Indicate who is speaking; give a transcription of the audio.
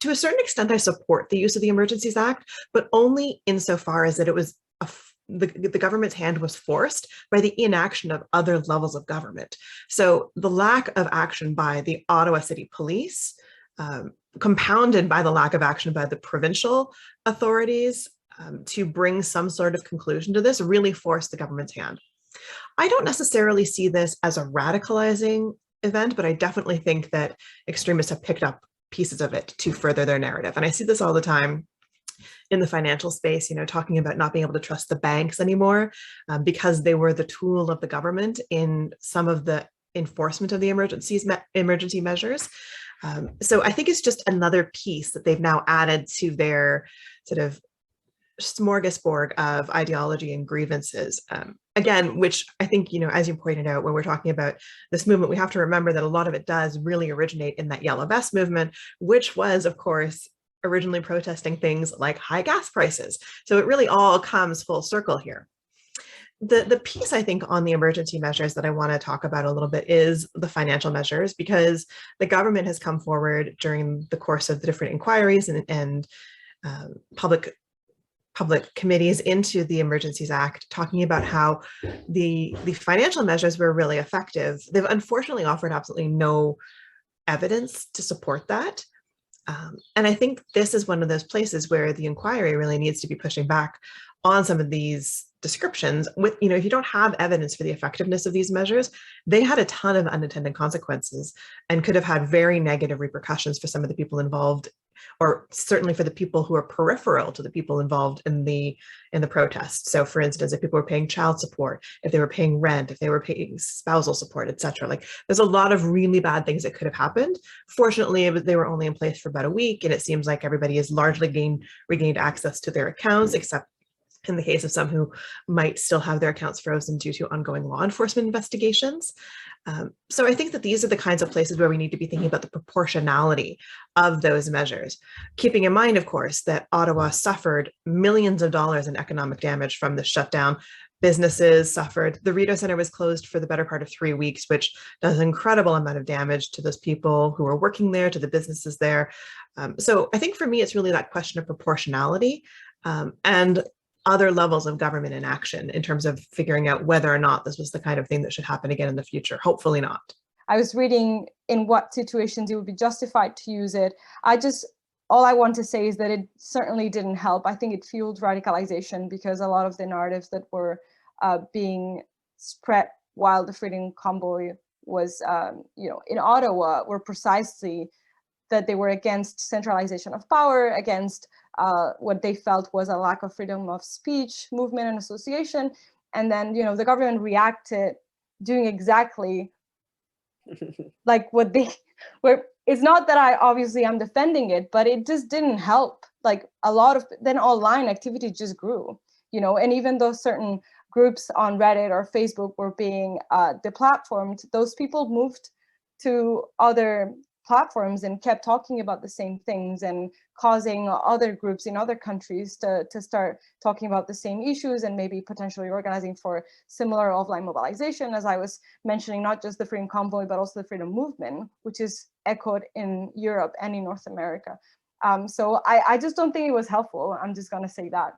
Speaker 1: To a certain extent, I support the use of the Emergencies Act, but only insofar as that it was the government's hand was forced by the inaction of other levels of government. So the lack of action by the Ottawa City Police, compounded by the lack of action by the provincial authorities to bring some sort of conclusion to this, really forced the government's hand. I don't necessarily see this as a radicalizing event, but I definitely think that extremists have picked up pieces of it to further their narrative. And I see this all the time in the financial space, talking about not being able to trust the banks anymore because they were the tool of the government in some of the enforcement of the emergency measures. So I think it's just another piece that they've now added to their sort of smorgasbord of ideology and grievances. Again, which I think, as you pointed out, when we're talking about this movement, we have to remember that a lot of it does really originate in that Yellow Vest movement, which was, of course, originally protesting things like high gas prices. So it really all comes full circle here. The piece, I think, on the emergency measures that I want to talk about a little bit is the financial measures, because the government has come forward during the course of the different inquiries and public committees into the Emergencies Act, talking about how the financial measures were really effective. They've unfortunately offered absolutely no evidence to support that. And I think this is one of those places where the inquiry really needs to be pushing back on some of these descriptions. With, if you don't have evidence for the effectiveness of these measures, they had a ton of unintended consequences and could have had very negative repercussions for some of the people involved, or certainly for the people who are peripheral to the people involved in the protests. So for instance, if people were paying child support, if they were paying rent, if they were paying spousal support, etc. Like there's a lot of really bad things that could have happened. Fortunately, they were only in place for about a week, and it seems like everybody has largely regained access to their accounts, except in the case of some who might still have their accounts frozen due to ongoing law enforcement investigations. So I think that these are the kinds of places where we need to be thinking about the proportionality of those measures, keeping in mind, of course, that Ottawa suffered millions of dollars in economic damage from the shutdown. Businesses suffered. The Rideau Centre was closed for the better part of 3 weeks, which does an incredible amount of damage to those people who are working there, to the businesses there. So I think for me, it's really that question of proportionality and other levels of government inaction in terms of figuring out whether or not this was the kind of thing that should happen again in the future. Hopefully not.
Speaker 2: I was reading in what situations it would be justified to use it. All I want to say is that it certainly didn't help. I think it fueled radicalization, because a lot of the narratives that were being spread while the Freedom Convoy was, in Ottawa, were precisely that they were against centralization of power, against what they felt was a lack of freedom of speech, movement, and association. And then, the government reacted doing exactly like what they were. It's not that I'm defending it, but it just didn't help. Like then online activity just grew, and even though certain groups on Reddit or Facebook were being deplatformed, those people moved to other platforms and kept talking about the same things and causing other groups in other countries to start talking about the same issues and maybe potentially organizing for similar offline mobilization, as I was mentioning, not just the Freedom Convoy, but also the Freedom Movement, which is echoed in Europe and in North America. So I just don't think it was helpful. I'm just going to say that.